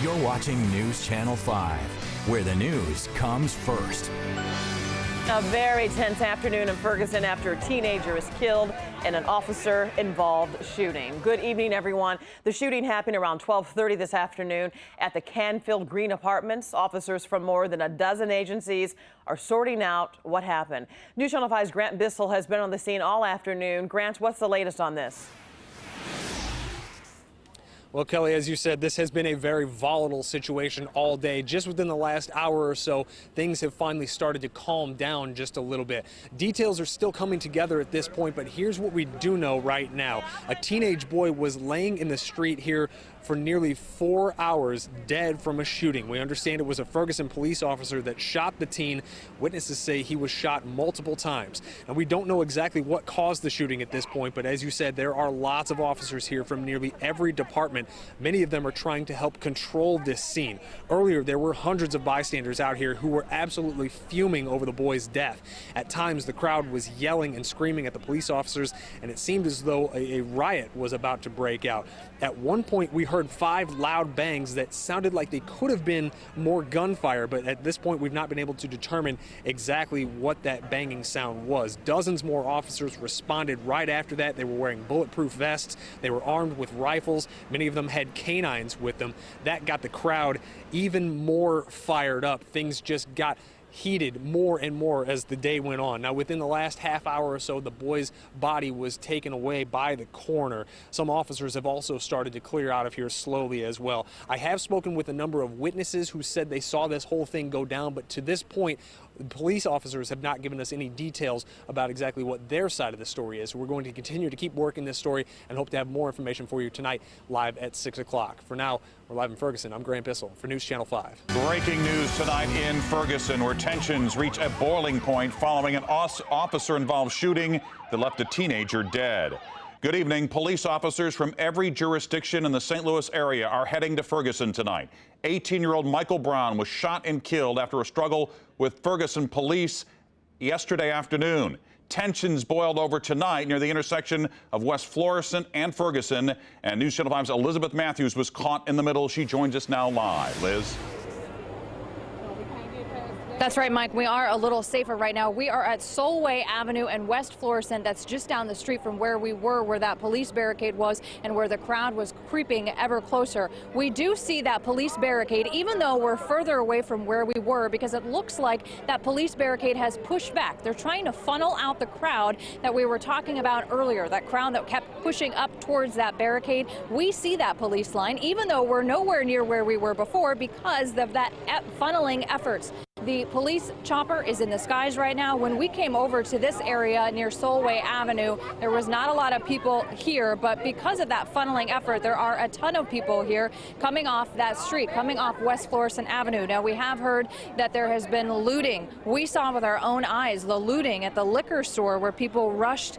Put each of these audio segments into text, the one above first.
You're watching News Channel 5, where the news comes first. A very tense afternoon in Ferguson after a teenager is killed in an officer-involved shooting. Good evening, everyone. The shooting happened around 12:30 this afternoon at the Canfield Green Apartments. Officers from more than a dozen agencies are sorting out what happened. News Channel 5's Grant Bissell has been on the scene all afternoon. Grant, what's the latest on this? Well, Kelly, as you said, this has been a very volatile situation all day. Just within the last hour or so, things have finally started to calm down just a little bit. Details are still coming together at this point, but here's what we do know right now. A teenage boy was laying in the street here for nearly 4 hours, dead from a shooting. We understand it was a Ferguson police officer that shot the teen. Witnesses say he was shot multiple times. And we don't know exactly what caused the shooting at this point, but as you said, there are lots of officers here from nearly every department. Many of them are trying to help control this scene. Earlier, there were hundreds of bystanders out here who were absolutely fuming over the boy's death. At times, the crowd was yelling and screaming at the police officers, and it seemed as though a riot was about to break out. At one point, we heard 5 loud bangs that sounded like they could have been more gunfire, but at this point, we've not been able to determine exactly what that banging sound was. Dozens more officers responded right after that. They were wearing bulletproof vests. They were armed with rifles. Many of them had canines with them. That got the crowd even more fired up. Things just got heated more and more as the day went on. Now, within the last half hour or so, the boy's body was taken away by the coroner. Some officers have also started to clear out of here slowly as well. I have spoken with a number of witnesses who said they saw this whole thing go down, but to this point, police officers have not given us any details about exactly what their side of the story is. We're going to continue to keep working this story and hope to have more information for you tonight live at 6 o'clock. For now, we're live in Ferguson. I'm Grant Bissell for News Channel 5. Breaking news tonight in Ferguson, where tensions reach a boiling point following an officer-involved shooting that left a teenager dead. Good evening. Police officers from every jurisdiction in the St. Louis area are heading to Ferguson tonight. 18-year-old Michael Brown was shot and killed after a struggle with Ferguson police yesterday afternoon. Tensions boiled over tonight near the intersection of West Florissant and Ferguson. And News Channel 5's Elizabeth Matthews was caught in the middle. She joins us now live. Liz? That's right, Mike. We are a little safer right now. We are at Solway Avenue and West Florissant. That's just down the street from where we were, where that police barricade was and where the crowd was creeping ever closer. We do see that police barricade, even though we're further away from where we were, because it looks like that police barricade has pushed back. They're trying to funnel out the crowd that we were talking about earlier, that crowd that kept pushing up towards that barricade. We see that police line, even though we're nowhere near where we were before because of that funneling efforts. The police chopper is in the skies right now. When we came over to this area near Solway Avenue, there was not a lot of people here, but because of that funneling effort, there are a ton of people here coming off that street, coming off West Florissant Avenue. Now, we have heard that there has been looting. We saw with our own eyes the looting at the liquor store where people rushed,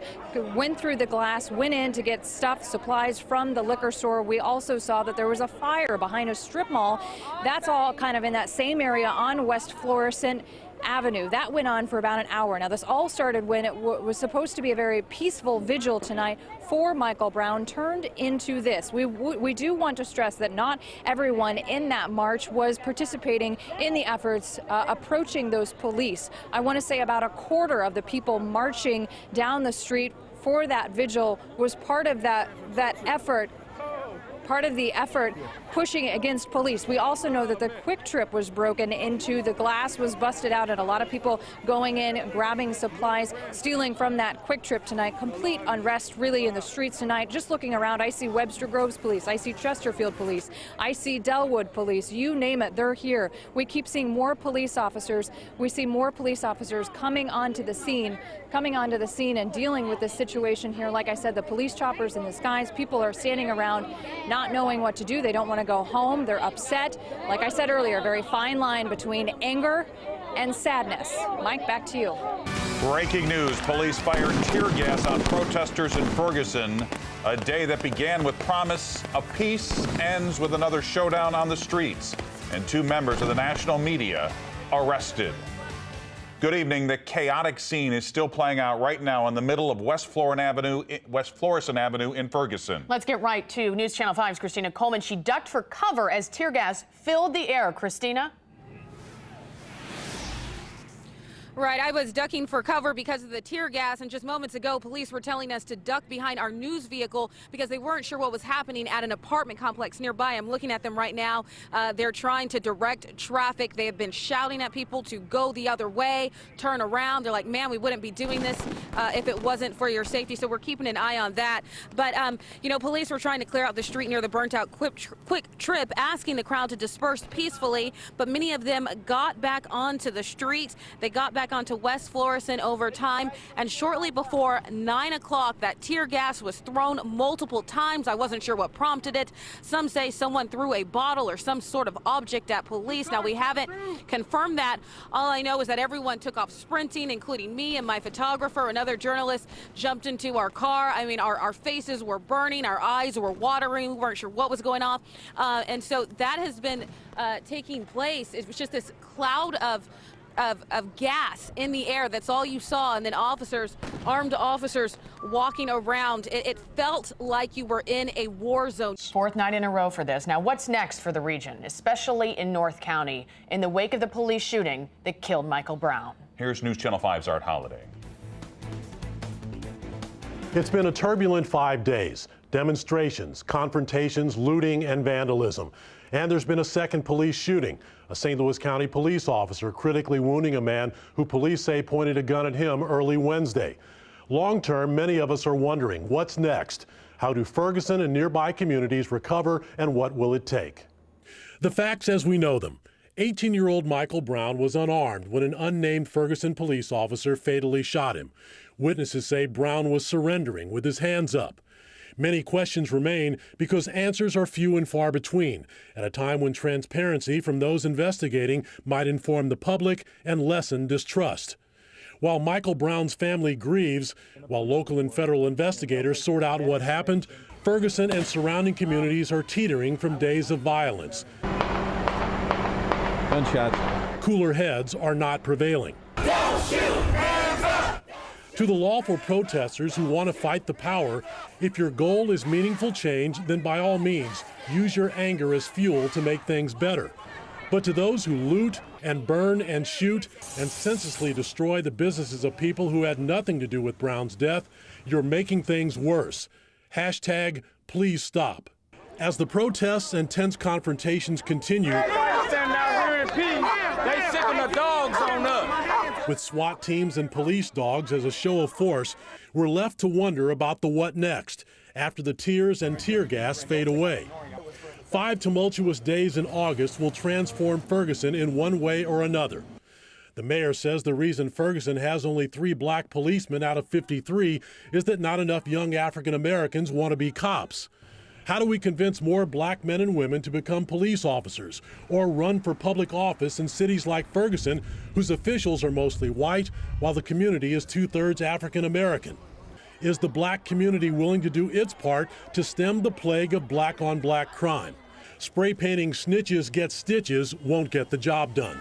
went through the glass, went in to get stuff, supplies from the liquor store. We also saw that there was a fire behind a strip mall. That's all kind of in that same area on West Florissant Avenue. That went on for about an hour. Now, this all started when it was supposed to be a very peaceful vigil tonight for Michael Brown turned into this. We do want to stress that not everyone in that march was participating in the efforts approaching those police. I want to say about a quarter of the people marching down the street for that vigil was part of that effort. Part of the effort pushing against police. We also know that the Quick Trip was broken into, the glass was busted out, and a lot of people going in, grabbing supplies, stealing from that Quick Trip tonight. Complete unrest really in the streets tonight. Just looking around, I see Webster Groves police, I see Chesterfield police, I see Delwood police, you name it, they're here. We keep seeing more police officers. We see more police officers coming onto the scene and dealing with this situation here. Like I said, the police choppers in the skies, people are standing around not knowing what to do. They don't want to go home. They're upset. Like I said earlier, a very fine line between anger and sadness. Mike, back to you. Breaking news. Police fired tear gas on protesters in Ferguson. A day that began with promise of peace ends with another showdown on the streets and 2 members of the national media arrested. Good evening. The chaotic scene is still playing out right now in the middle of West Florissant Avenue in Ferguson. Let's get right to News Channel 5's Christina Coleman. She ducked for cover as tear gas filled the air. Christina? Right, I was ducking for cover because of the tear gas, and just moments ago, police were telling us to duck behind our news vehicle because they weren't sure what was happening at an apartment complex nearby. I'm looking at them right now. They're trying to direct traffic. They have been shouting at people to go the other way, turn around. They're like, man, we wouldn't be doing this if it wasn't for your safety, so we're keeping an eye on that. But, you know, police were trying to clear out the street near the burnt-out Quick Trip, asking the crowd to disperse peacefully, but many of them got back onto the street. They got back onto West Florissant over time, and shortly before 9 o'clock, that tear gas was thrown multiple times. I wasn't sure what prompted it. Some say someone threw a bottle or some sort of object at police. Now, we haven't confirmed that. All I know is that everyone took off sprinting, including me and my photographer. Another journalist jumped into our car. I mean, our faces were burning, our eyes were watering. We weren't sure what was going on. And so that has been taking place. It was just this cloud of gas in the air. That's all you saw. And then armed officers walking around. It felt like you were in a war zone. Fourth night in a row for this. Now, what's next for the region, especially in North County, in the wake of the police shooting that killed Michael Brown? Here's News Channel 5's Art Holiday. It's been a turbulent 5 days. Demonstrations, confrontations, looting, and vandalism. And there's been a second police shooting. A St. Louis County police officer critically wounding a man who police say pointed a gun at him early Wednesday. Long term, many of us are wondering, what's next? How do Ferguson and nearby communities recover, and what will it take? The facts as we know them. 18-year-old Michael Brown was unarmed when an unnamed Ferguson police officer fatally shot him. Witnesses say Brown was surrendering with his hands up. Many questions remain because answers are few and far between, at a time when transparency from those investigating might inform the public and lessen distrust. While Michael Brown's family grieves, while local and federal investigators sort out what happened, Ferguson and surrounding communities are teetering from days of violence. Gunshots. Cooler heads are not prevailing. Don't shoot, hands up! To the lawful protesters who want to fight the power, if your goal is meaningful change, then by all means, use your anger as fuel to make things better. But to those who loot and burn and shoot and senselessly destroy the businesses of people who had nothing to do with Brown's death, you're making things worse. Hashtag, please stop. As the protests and tense confrontations continue, They sicken the dogs on us. with SWAT teams and police dogs as a show of force, we're left to wonder about the what next after the tears and tear gas fade away. 5 tumultuous days in August will transform Ferguson in one way or another. The mayor says the reason Ferguson has only 3 black policemen out of 53 is that not enough young African Americans want to be cops. How do we convince more black men and women to become police officers or run for public office in cities like Ferguson, whose officials are mostly white, while the community is 2/3 African American? Is the black community willing to do its part to stem the plague of black-on-black crime? Spray painting snitches get stitches won't get the job done.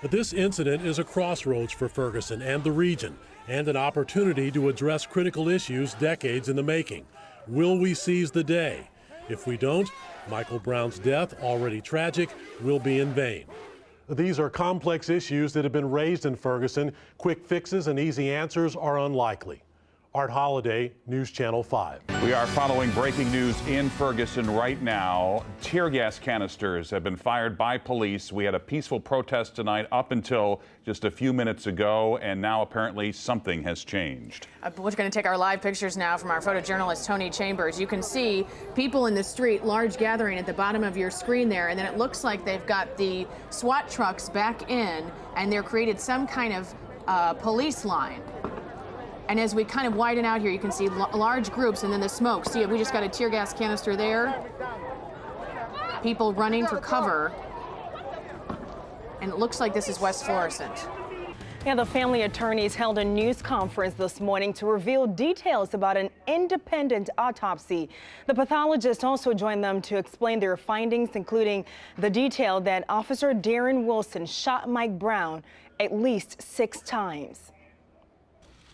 But this incident is a crossroads for Ferguson and the region, and an opportunity to address critical issues decades in the making. Will we seize the day? If we don't, Michael Brown's death, already tragic, will be in vain. These are complex issues that have been raised in Ferguson. Quick fixes and easy answers are unlikely. Art Holiday, News Channel 5. We are following breaking news in Ferguson right now. Tear gas canisters have been fired by police. We had a peaceful protest tonight up until just a few minutes ago, and now apparently something has changed. We're going to take our live pictures now from our photojournalist Tony Chambers. You can see people in the street, large gathering at the bottom of your screen there, and then it looks like they've got the SWAT trucks back in, and they're created some kind of police line. And as we kind of widen out here, you can see large groups and then the smoke. See, we just got a tear gas canister there. People running for cover. And it looks like this is West Florissant. Yeah, the family attorneys held a news conference this morning to reveal details about an independent autopsy. The pathologist also joined them to explain their findings, including the detail that Officer Darren Wilson shot Mike Brown at least 6 times.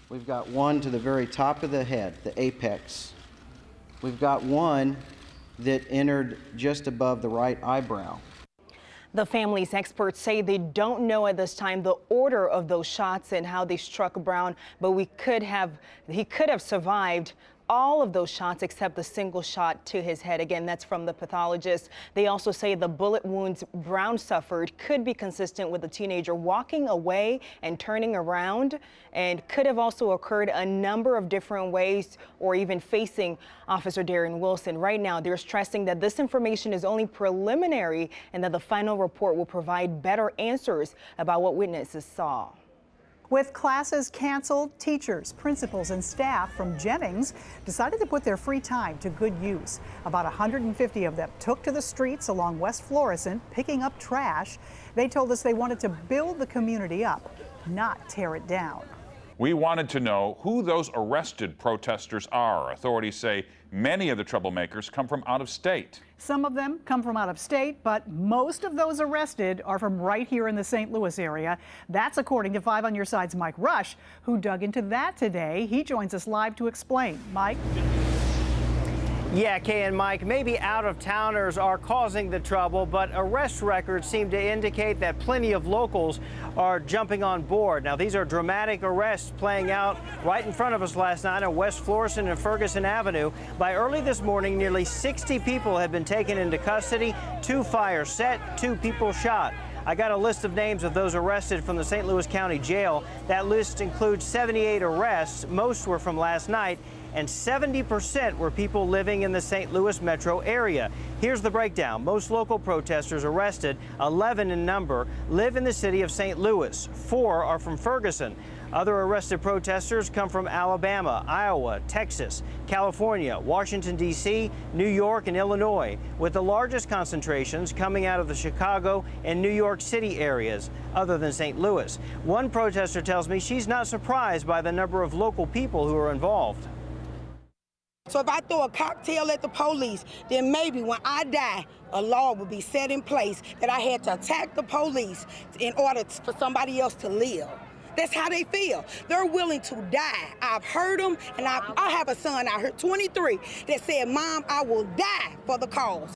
We've got one to the very top of the head, the apex. We've got one that entered just above the right eyebrow. The family's experts say they don't know at this time the order of those shots and how they struck Brown, but he could have survived all of those shots except the single shot to his head. Again, that's from the pathologist. They also say the bullet wounds Brown suffered could be consistent with the teenager walking away and turning around, and could have also occurred a number of different ways or even facing Officer Darren Wilson. Right now, they're stressing that this information is only preliminary and that the final report will provide better answers about what witnesses saw. With classes canceled, teachers, principals, and staff from Jennings decided to put their free time to good use. About 150 of them took to the streets along West Florissant, picking up trash. They told us they wanted to build the community up, not tear it down. We wanted to know who those arrested protesters are. Authorities say many of the troublemakers come from out of state. Some of them come from out of state, but most of those arrested are from right here in the St. Louis area. That's according to 5 on Your Side's Mike Rush, who dug into that today. He joins us live to explain. Mike? Yeah, Kay and Mike, maybe out-of-towners are causing the trouble, but arrest records seem to indicate that plenty of locals are jumping on board. Now, these are dramatic arrests playing out right in front of us last night on West Florissant and Ferguson Avenue. By early this morning, nearly 60 people had been taken into custody, 2 fires set, 2 people shot. I got a list of names of those arrested from the St. Louis County Jail. That list includes 78 arrests. Most were from last night, and 70% were people living in the St. Louis metro area. Here's the breakdown. Most local protesters arrested, 11 in number, live in the city of St. Louis. 4 are from Ferguson. Other arrested protesters come from Alabama, Iowa, Texas, California, Washington, D.C., New York, and Illinois, with the largest concentrations coming out of the Chicago and New York City areas, other than St. Louis. One protester tells me she's not surprised by the number of local people who are involved. So if I throw a cocktail at the police, then maybe when I die, a law will be set in place that I had to attack the police in order for somebody else to live. That's how they feel. They're willing to die. I've heard them, and I have a son out here, 23, that said, "Mom, I will die for the cause."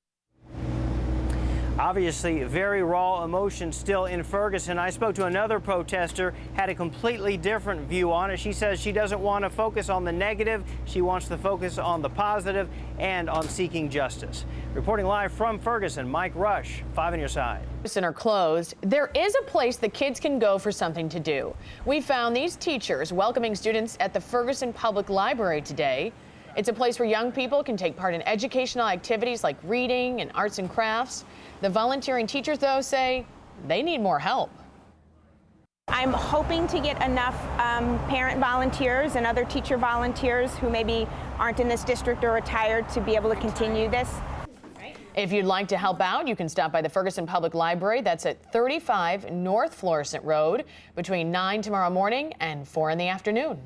Obviously, very raw emotion still in Ferguson. I spoke to another protester, had a completely different view on it. She says she doesn't want to focus on the negative. She wants to focus on the positive and on seeking justice. Reporting live from Ferguson, Mike Rush, 5 on Your Side. Are closed. There is a place the kids can go for something to do. We found these teachers welcoming students at the Ferguson Public Library today. It's a place where young people can take part in educational activities like reading and arts and crafts. The volunteering teachers, though, say they need more help. I'm hoping to get enough parent volunteers and other teacher volunteers who maybe aren't in this district or retired to be able to continue this. If you'd like to help out, you can stop by the Ferguson Public Library. That's at 35 North Florissant Road between 9 tomorrow morning and 4 in the afternoon.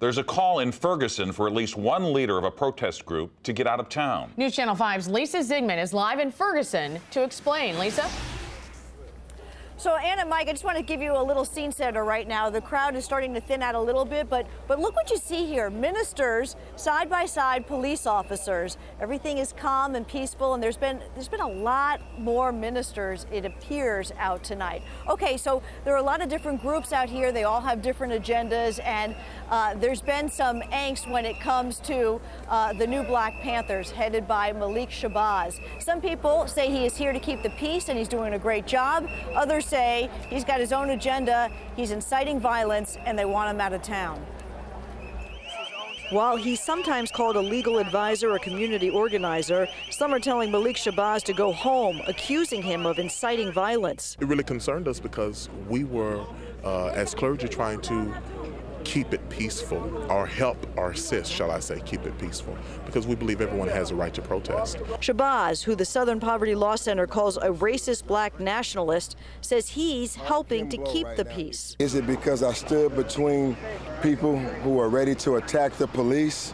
There's a call in Ferguson for at least one leader of a protest group to get out of town. News Channel 5's Lisa Zigman is live in Ferguson to explain. Lisa? So, Anna, Mike, I just want to give you a little scene setter right now. The crowd is starting to thin out a little bit, but look what you see here. Ministers, side by side, police officers. Everything is calm and peaceful, and there's been a lot more ministers, it appears, out tonight. Okay, so there are a lot of different groups out here. They all have different agendas, and there's been some angst when it comes to the new Black Panthers, headed by Malik Shabazz. Some people say he is here to keep the peace, and he's doing a great job. Others say he's got his own agenda, he's inciting violence, and they want him out of town. While he's sometimes called a legal advisor or community organizer, some are telling Malik Shabazz to go home, accusing him of inciting violence. It really concerned us because we were, as clergy, trying to keep it peaceful, or help or assist, shall I say, keep it peaceful, because we believe everyone has a right to protest. Shabazz, who the Southern Poverty Law Center calls a racist black nationalist, says he's helping to keep the peace. Is it because I stood between people who are ready to attack the police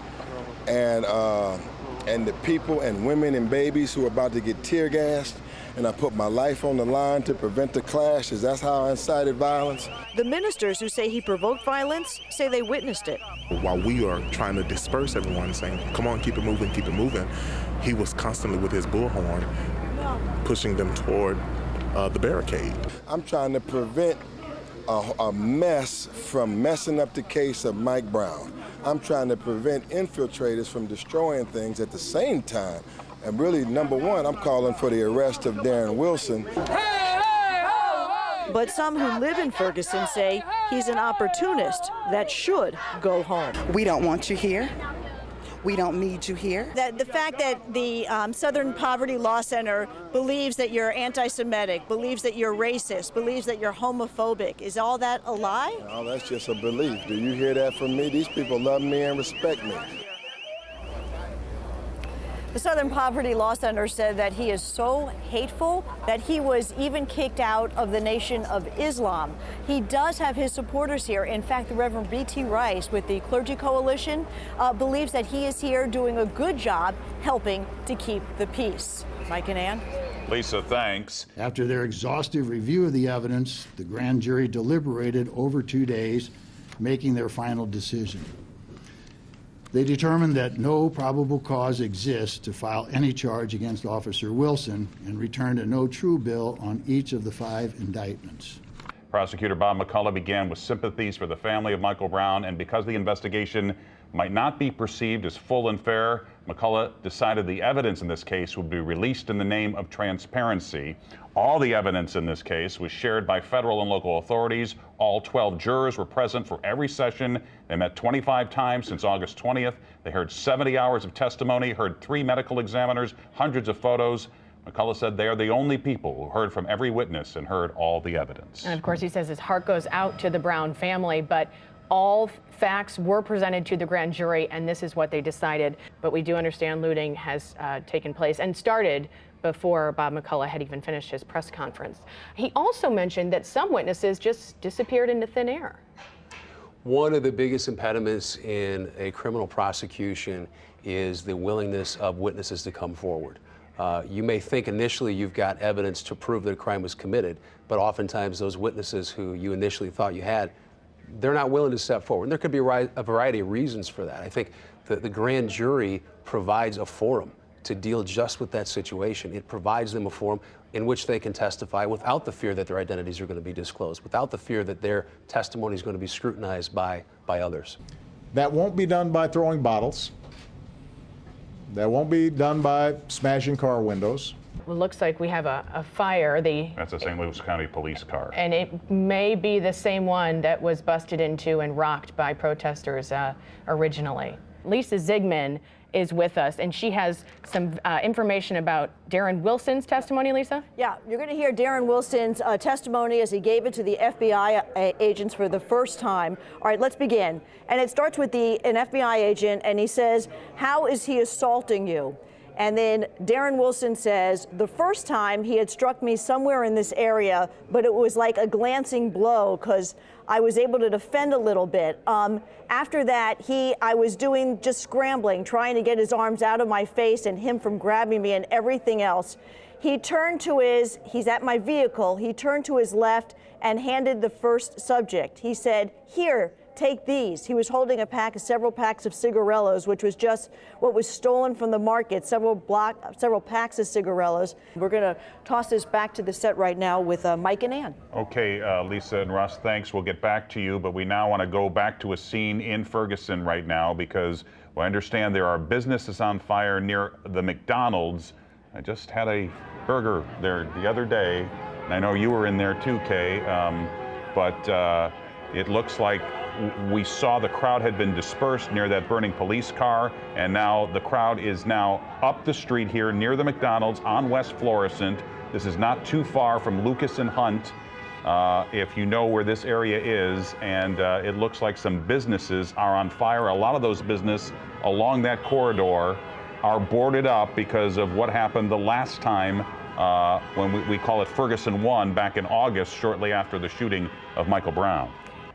and the people and women and babies who are about to get tear gassed, and I put my life on the line to prevent the clash? Is that how I incited violence? The ministers who say he provoked violence say they witnessed it. While we are trying to disperse everyone, saying, come on, keep it moving, he was constantly with his bullhorn pushing them toward the barricade. I'm trying to prevent a mess from messing up the case of Mike Brown. I'm trying to prevent infiltrators from destroying things at the same time. And really, number one, I'm calling for the arrest of Darren Wilson. But some who live in Ferguson say he's an opportunist that should go home. We don't want you here. We don't need you here. The fact that the Southern Poverty Law Center believes that you're anti-Semitic, believes that you're racist, believes that you're homophobic, is all that a lie? No, that's just a belief. Do you hear that from me? These people love me and respect me. The Southern Poverty Law Center said that he is so hateful that he was even kicked out of the Nation of Islam. He does have his supporters here. In fact, the Reverend B.T. Rice with the Clergy Coalition believes that he is here doing a good job helping to keep the peace. Mike and Ann. Lisa, thanks. After their exhaustive review of the evidence, the grand jury deliberated over 2 days, making their final decision. They determined that no probable cause exists to file any charge against Officer Wilson and returned a no true bill on each of the 5 indictments. Prosecutor Bob McCullough began with sympathies for the family of Michael Brown, and because the investigation might not be perceived as full and fair, McCullough decided the evidence in this case would be released in the name of transparency. All the evidence in this case was shared by federal and local authorities. All 12 jurors were present for every session. They met 25 times since August 20th. They heard 70 hours of testimony, heard 3 medical examiners, hundreds of photos. McCullough said they are the only people who heard from every witness and heard all the evidence. And of course, he says his heart goes out to the Brown family, but all facts were presented to the grand jury, and this is what they decided. But we do understand looting has taken place and started before Bob McCullough had even finished his press conference. He also mentioned that some witnesses just disappeared into thin air. One of the biggest impediments in a criminal prosecution is the willingness of witnesses to come forward. You may think initially you've got evidence to prove that a crime was committed, but oftentimes those witnesses who you initially thought you had, they're not willing to step forward. And there could be a variety of reasons for that. I think that the grand jury provides a forum to deal just with that situation. It provides them a forum in which they can testify without the fear that their identities are going to be disclosed, without the fear that their testimony is going to be scrutinized by others. That won't be done by throwing bottles. That won't be done by smashing car windows. It looks like we have a fire. That's a St. Louis County police car. And it may be the same one that was busted into and rocked by protesters originally. Lisa Zigman is with us, and she has some information about Darren Wilson's testimony, Lisa? Yeah, you're going to hear Darren Wilson's testimony as he gave it to the FBI agents for the first time. All right, let's begin. And it starts with an FBI agent, and he says, "How is he assaulting you?" And then Darren Wilson says, "The first time he had struck me somewhere in this area, but it was like a glancing blow because I was able to defend a little bit. After that, I was doing just scrambling, trying to get his arms out of my face and him from grabbing me and everything else. He turned to he's at my vehicle, he turned to his left and handed the first subject. He said, 'Here, take these.' He was holding several packs of cigarillos, which was just what was stolen from the market, several packs of cigarillos. We're going to toss this back to the set right now with Mike and Ann. Okay, Lisa and Russ, thanks. We'll get back to you, but we now want to go back to a scene in Ferguson right now because I understand there are businesses on fire near the McDonald's. I just had a burger there the other day, and I know you were in there too, Kay, but it looks like we saw the crowd had been dispersed near that burning police car, and now the crowd is now up the street here near the McDonald's on West Florissant. This is not too far from Lucas and Hunt. if you know where this area is, and it looks like some businesses are on fire. A lot of those businesses along that corridor are boarded up because of what happened the last time when we call it Ferguson 1 back in August, shortly after the shooting of Michael Brown.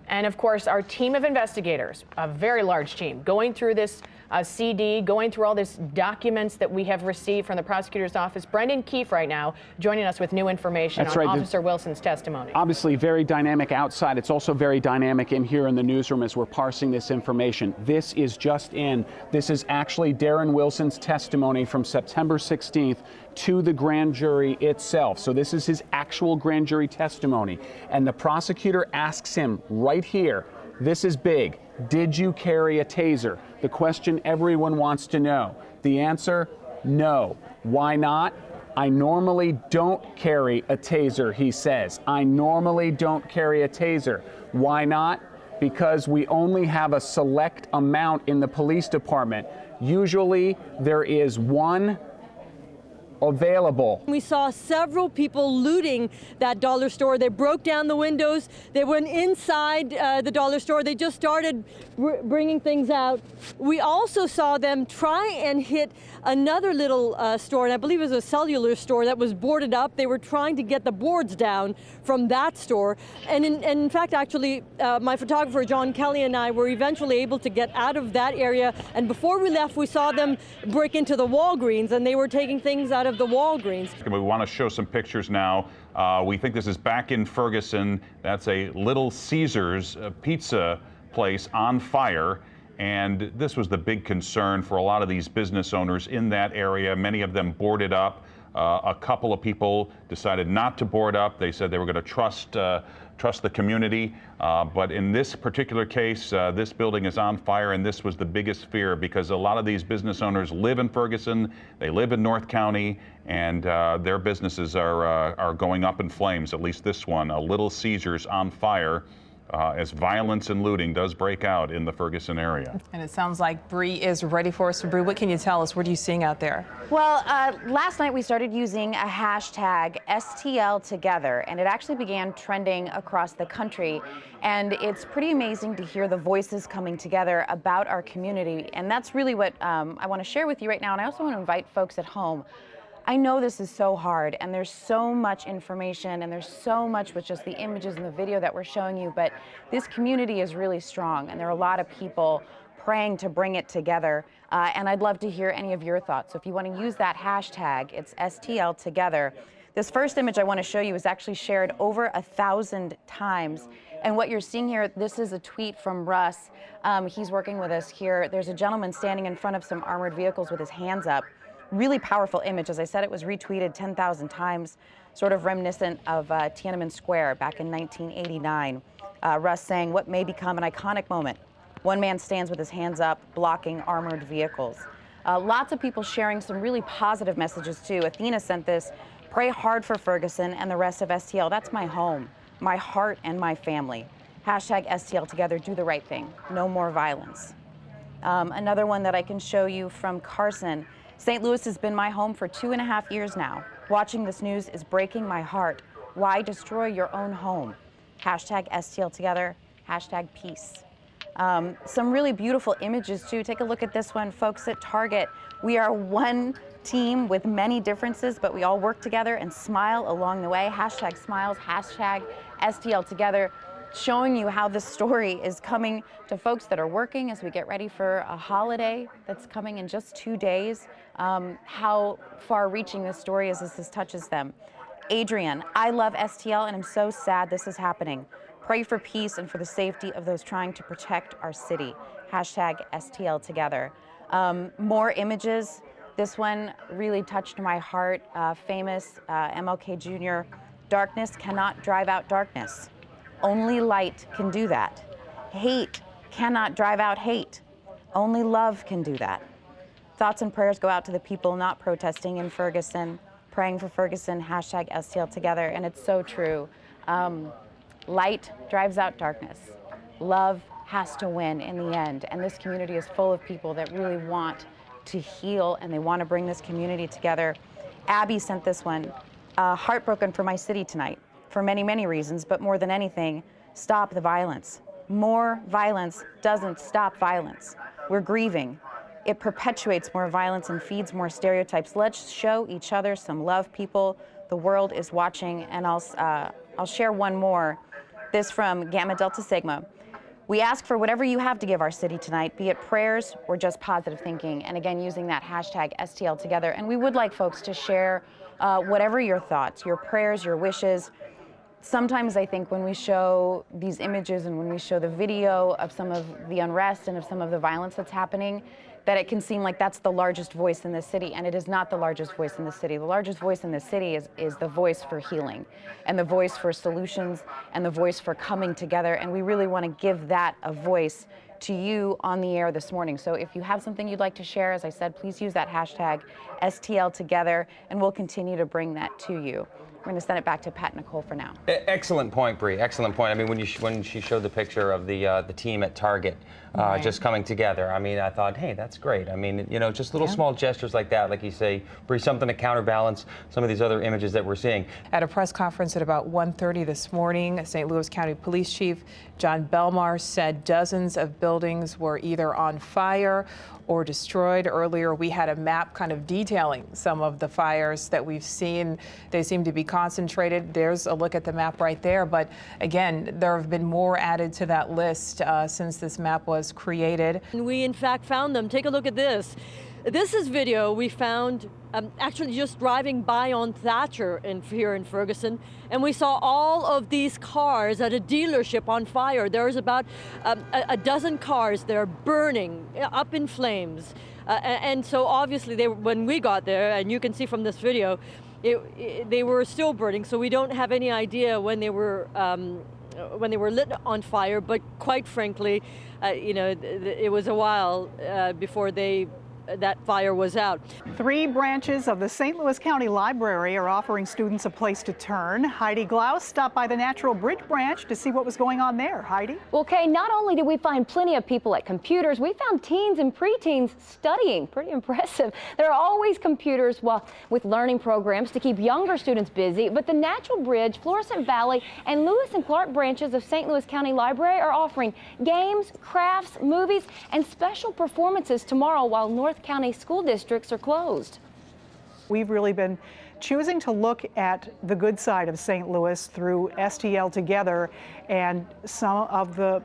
And of course, our team of investigators, a very large team, going through this CD, going through all these documents that we have received from the prosecutor's office. Brendan Keefe right now joining us with new information on Officer Wilson's testimony. Obviously very dynamic outside. It's also very dynamic in here in the newsroom as we're parsing this information. This is just in. This is actually Darren Wilson's testimony from September 16th to the grand jury itself. So this is his actual grand jury testimony. And the prosecutor asks him right here, this is big, did you carry a taser? The question everyone wants to know. The answer, no. Why not? I normally don't carry a taser, he says. I normally don't carry a taser. Why not? Because we only have a select amount in the police department. Usually there is one available. We saw several people looting that dollar store. They broke down the windows. They went inside the dollar store. They just started bringing things out. We also saw them try and hit another little store, and I believe it was a cellular store that was boarded up. They were trying to get the boards down from that store. And in fact, actually, my photographer, John Kelly, and I were eventually able to get out of that area. And before we left, we saw them break into the Walgreens, and they were taking things out of the Walgreens. We want to show some pictures now. We think this is back in Ferguson. That's a Little Caesars pizza place on fire. And this was the big concern for a lot of these business owners in that area. Many of them boarded up. A couple of people decided not to board up. They said they were going to trust the community. But in this particular case, this building is on fire, and this was the biggest fear because a lot of these business owners live in Ferguson, they live in North County, and their businesses are going up in flames, at least this one, a Little Caesars on fire. As violence and looting does break out in the Ferguson area. And it sounds like Bree is ready for us. Bree, what can you tell us? What are you seeing out there? Well, last night we started using a hashtag STL Together, and it actually began trending across the country. And it's pretty amazing to hear the voices coming together about our community. And that's really what I want to share with you right now. And I also want to invite folks at home. I know this is so hard, and there's so much information, and there's so much with just the images and the video that we're showing you, but this community is really strong, and there are a lot of people praying to bring it together, and I'd love to hear any of your thoughts. So if you want to use that hashtag, it's STL Together. This first image I want to show you is actually shared over 1,000 times, and what you're seeing here, this is a tweet from Russ. He's working with us here. There's a gentleman standing in front of some armored vehicles with his hands up. Really powerful image. As I said, it was retweeted 10,000 times, sort of reminiscent of Tiananmen Square back in 1989. Russ saying what may become an iconic moment. One man stands with his hands up, blocking armored vehicles. Lots of people sharing some really positive messages too. Athena sent this, pray hard for Ferguson and the rest of STL. That's my home, my heart, and my family. Hashtag STL Together, do the right thing. No more violence. Another one that I can show you from Carson. St. Louis has been my home for 2.5 years now. Watching this news is breaking my heart. Why destroy your own home? Hashtag STL Together, hashtag peace. Some really beautiful images too. Take a look at this one, folks at Target. We are one team with many differences, but we all work together and smile along the way. Hashtag smiles, hashtag STL Together. Showing you how this story is coming to folks that are working as we get ready for a holiday that's coming in just 2 days, how far-reaching this story is as this touches them. Adrian, I love STL and I'm so sad this is happening. Pray for peace and for the safety of those trying to protect our city. Hashtag STL Together. More images. This one really touched my heart. Famous MLK Jr. Darkness cannot drive out darkness. Only light can do that. Hate cannot drive out hate. Only love can do that. Thoughts and prayers go out to the people not protesting in Ferguson, praying for Ferguson, hashtag STL Together, and it's so true. Light drives out darkness. Love has to win in the end, and this community is full of people that really want to heal, and they want to bring this community together. Abby sent this one, heartbroken for my city tonight. for many, many reasons, but more than anything, stop the violence. More violence doesn't stop violence. We're grieving. It perpetuates more violence and feeds more stereotypes. Let's show each other some love, people. The world is watching, and I'll share one more. This from Gamma Delta Sigma. We ask for whatever you have to give our city tonight, be it prayers or just positive thinking. And again, using that hashtag STL Together. And we would like folks to share whatever your thoughts, your prayers, your wishes. Sometimes I think when we show these images and when we show the video of some of the unrest and of some of the violence that's happening, that it can seem like that's the largest voice in the city, and it is not the largest voice in the city. The largest voice in the city is the voice for healing and the voice for solutions and the voice for coming together, and we really want to give that a voice to you on the air this morning. So if you have something you'd like to share, as I said, please use that hashtag STL Together, and we'll continue to bring that to you. We're going to send it back to Pat Nicole for now. Excellent point, Bree. Excellent point. I mean, when she showed the picture of the team at Target just coming together, I mean, I thought, hey, that's great. I mean, you know, just little small gestures like that, like you say, Bree, something to counterbalance some of these other images that we're seeing. At a press conference at about 1:30 this morning, St. Louis County Police Chief John Belmar said dozens of buildings were either on fire or destroyed. Earlier, we had a map kind of detailing some of the fires that we've seen. They seem to be concentrated. There's a look at the map right there. But again, there have been more added to that list since this map was created. And we, in fact, found them. Take a look at this. This is video we found actually just driving by on Thatcher here in Ferguson, and we saw all of these cars at a dealership on fire. There's about a dozen cars that are burning up in flames. And so obviously when we got there, and you can see from this video, they were still burning, so we don't have any idea when they were lit on fire, but quite frankly, you know, it was a while before that fire was out. 3 branches of the St. Louis County Library are offering students a place to turn. Heidi Glaus stopped by the Natural Bridge branch to see what was going on there. Heidi? Well, Kay, not only did we find plenty of people at computers, we found teens and preteens studying. Pretty impressive. There are always computers with learning programs to keep younger students busy, but the Natural Bridge, Florissant Valley, and Lewis and Clark branches of St. Louis County Library are offering games, crafts, movies, and special performances tomorrow while North County school districts are closed. We've really been choosing to look at the good side of St. Louis through STL Together and some of the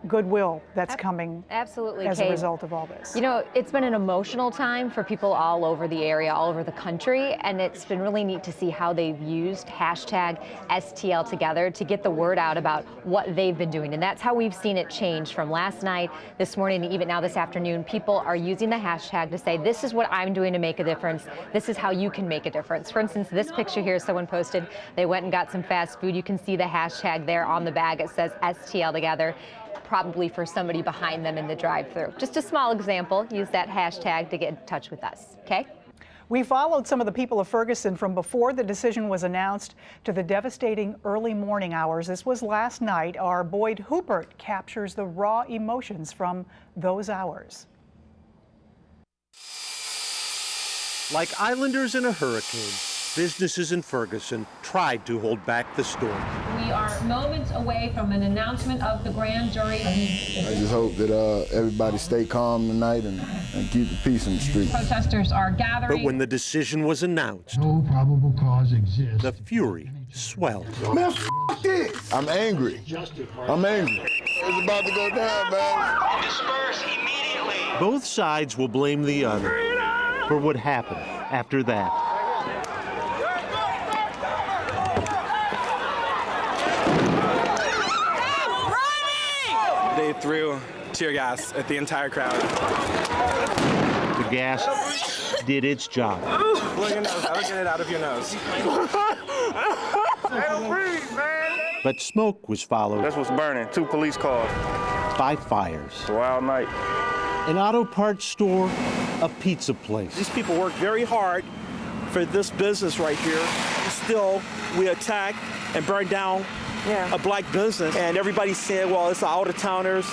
goodwill that's coming absolutely as Kate. A result of all this. You know, it's been an emotional time for people all over the area, all over the country, and it's been really neat to see how they've used hashtag STL Together to get the word out about what they've been doing. And that's how we've seen it change from last night, this morning, and even now this afternoon. People are using the hashtag to say, this is what I'm doing to make a difference. This is how you can make a difference. For instance, this picture here, someone posted, they went and got some fast food. You can see the hashtag there on the bag. It says STL Together, probably for somebody behind them in the drive-thru. Just a small example. Use that hashtag to get in touch with us, okay? We followed some of the people of Ferguson from before the decision was announced to the devastating early morning hours. This was last night. Our Boyd Hoopert captures the raw emotions from those hours. Like islanders in a hurricane, businesses in Ferguson tried to hold back the storm. We are moments away from an announcement of the grand jury. I just hope that everybody stay calm tonight and keep the peace in the streets. Protesters are gathering. But when the decision was announced, No probable cause exists. the fury swelled. Man, f this. I'm angry. I'm angry. It's about to go down, man. Disperse immediately. Both sides will blame the other for what happened after that. They threw tear gas at the entire crowd. The gas did its job. Blow your nose. I'll get it out of your nose. But smoke was followed. That's what's burning. 2 police cars. By fires. Wild night. An auto parts store, a pizza place. These people work very hard for this business right here. Still, we attack and burn down a black business. And everybody's saying, well, it's the out-of-towners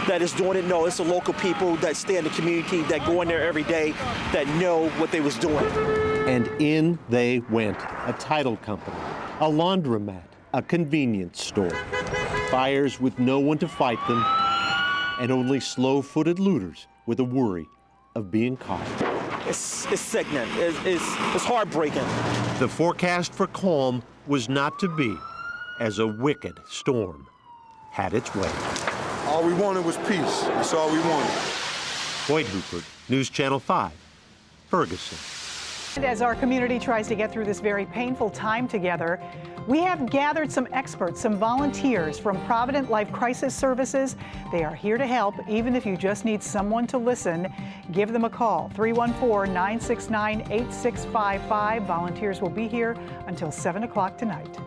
that is doing it. No, it's the local people that stay in the community, that go in there every day, that know what they was doing. And in they went, a title company, a laundromat, a convenience store. Fires with no one to fight them, and only slow-footed looters with a worry of being caught. It's sickening. It's heartbreaking. The forecast for calm was not to be, as a wicked storm had its way. All we wanted was peace. That's all we wanted. Boyd Hooper, News Channel 5, Ferguson. And as our community tries to get through this very painful time together, we have gathered some experts, some volunteers from Provident Life Crisis Services. They are here to help, even if you just need someone to listen. Give them a call, 314-969-8655. Volunteers will be here until 7 o'clock tonight.